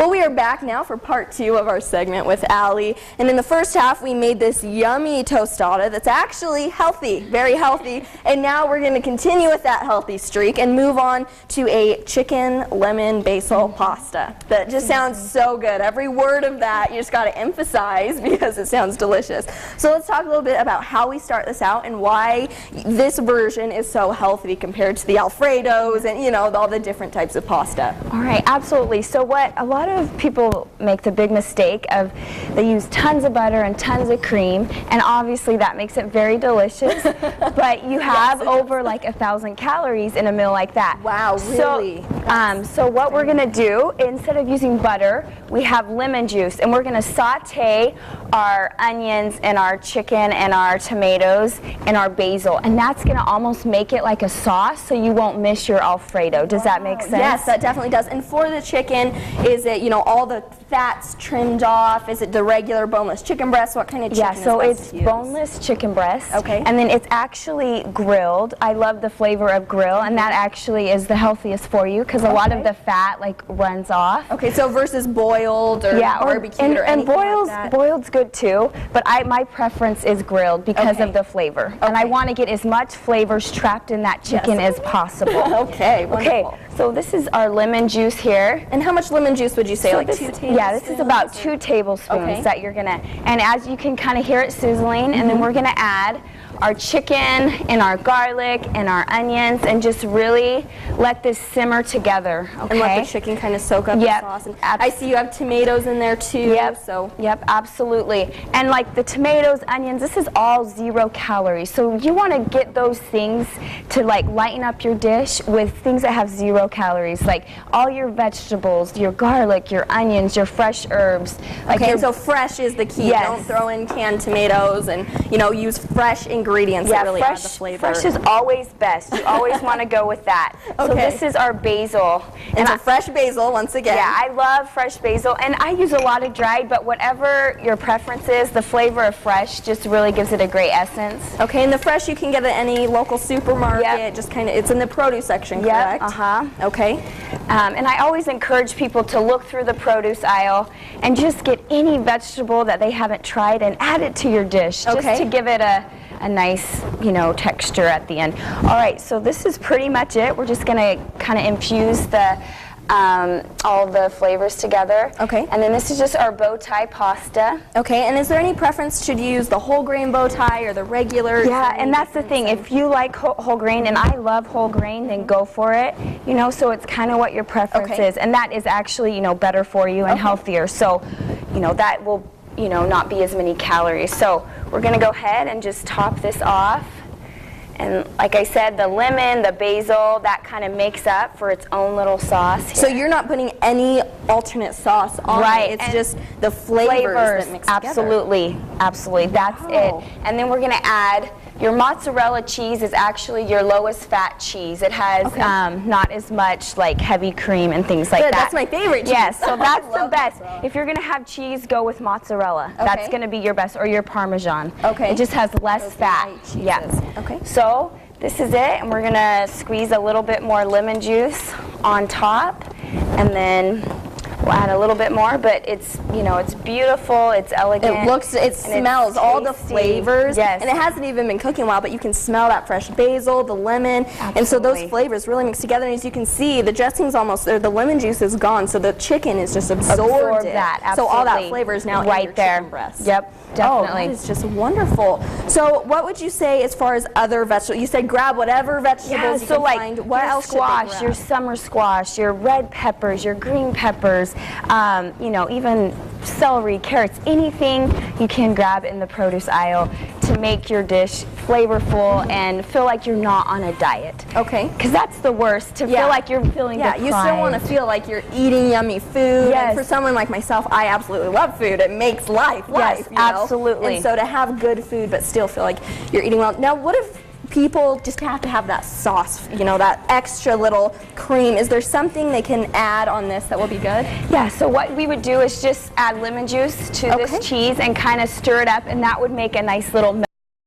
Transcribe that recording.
Well, we are back now for part 2 of our segment with Allie. And in the first half, we made this yummy tostada that's actually healthy, very healthy. And now we're going to continue with that healthy streak and move on to a chicken lemon basil pasta. That just sounds so good. Every word of that you just got to emphasize because it sounds delicious. So let's talk a little bit about how we start this out and why this version is so healthy compared to the Alfredos and, you know, all the different types of pasta. All right, absolutely. So what a lot of people make the big mistake of, they use tons of butter and tons of cream, and obviously that makes it very delicious, but you have over like 1,000 calories in a meal like that. Wow, really? So what we're going to do, instead of using butter, we have lemon juice, and we're going to saute our onions and our chicken and our tomatoes and our basil, and that's going to almost make it like a sauce so you won't miss your Alfredo. Does that make sense? Yes, that definitely does. And for the chicken, is it, you know, all the fats trimmed off? Is it the regular boneless chicken breast? What kind of chicken so is best it's to use? boneless chicken breast. Okay. And then it's actually grilled. I love the flavor of grill, and that actually is the healthiest for you because a lot of the fat like runs off. Okay, so versus boiled or barbecued or anything boiled, like that? Boiled's good too, but my preference is grilled because of the flavor. And I want to get as much flavors trapped in that chicken as possible. Okay, wonderful. Okay, so this is our lemon juice here. And how much lemon juice would you say? So like this, 2 tablespoons? Yeah, this is about 2 tablespoons that you're gonna, and as you can kind of hear it sizzling, and then we're gonna add our chicken and our garlic and our onions and just really let this simmer together. Okay? And let the chicken kind of soak up the sauce. And I see you have tomatoes in there too. Yep, absolutely. And like the tomatoes, onions, this is all 0 calories. So you want to get those things to like lighten up your dish with things that have 0 calories, like all your vegetables, your garlic, your onions, your fresh herbs. Like and so fresh is the key. Don't throw in canned tomatoes, and you know, use fresh ingredients that really add the flavor. Fresh is always best. You always want to go with that. So this is our basil. And so fresh basil once again. Yeah, I love fresh basil, and I use a lot of dried, but whatever your preference is, the flavor of fresh just really gives it a great essence. Okay, and the fresh you can get at any local supermarket. Just kind of, it's in the produce section, correct? Okay. And I always encourage people to look through the produce aisle and just get any vegetable that they haven't tried and add it to your dish, just to give it a nice, you know, texture at the end. All right, so this is pretty much it. We're just going to kind of infuse the all the flavors together. Okay. And then this is just our bow tie pasta. Okay, and is there any preference? Should you use the whole grain bow tie or the regular? Yeah, and that's the thing. If you like whole grain, and I love whole grain, then go for it. You know, so it's kind of what your preference is, and that is actually, you know, better for you and healthier. So, you know, that will, you know, not be as many calories. So we're going to go ahead and just top this off. And like I said, the lemon, the basil, that kind of makes up for its own little sauce here. So you're not putting any alternate sauce on it. It's just the flavors that mix together. Absolutely. That's it. And then we're going to add, your mozzarella cheese is actually your lowest fat cheese. It has not as much like heavy cream and things like that. That's my favorite cheese. Yes, so that's the best. If you're going to have cheese, go with mozzarella. That's going to be your best, or your Parmesan. It just has less fat. So this is it, and we're going to squeeze a little bit more lemon juice on top, and then we'll add a little bit more, but it's, you know, it's beautiful, it's elegant. It looks, it smells all the flavors. And it hasn't even been cooking a while, but you can smell that fresh basil, the lemon, and so those flavors really mix together. And as you can see, the dressing's almost there, the lemon juice is gone, so the chicken is just absorbed that. So all that flavor is now right in your there. Chicken breast. Yep. Definitely. Oh, that is just wonderful. So what would you say as far as other vegetables? You said grab whatever vegetables you can find. What else should they grab? Your summer squash, your red peppers, your green peppers, you know, even celery, carrots, anything you can grab in the produce aisle to make your dish flavorful and feel like you're not on a diet. Okay. Because that's the worst, to feel like you're feeling deprived. You still want to feel like you're eating yummy food. Yes. And for someone like myself, I absolutely love food. It makes life. Yes, you know? absolutely. And so to have good food but still feel like you're eating well. Now, what if people just have to have that sauce, you know, that extra little cream? Is there something they can add on this that will be good? Yeah, so what we would do is just add lemon juice to this cheese and kind of stir it up, and that would make a nice little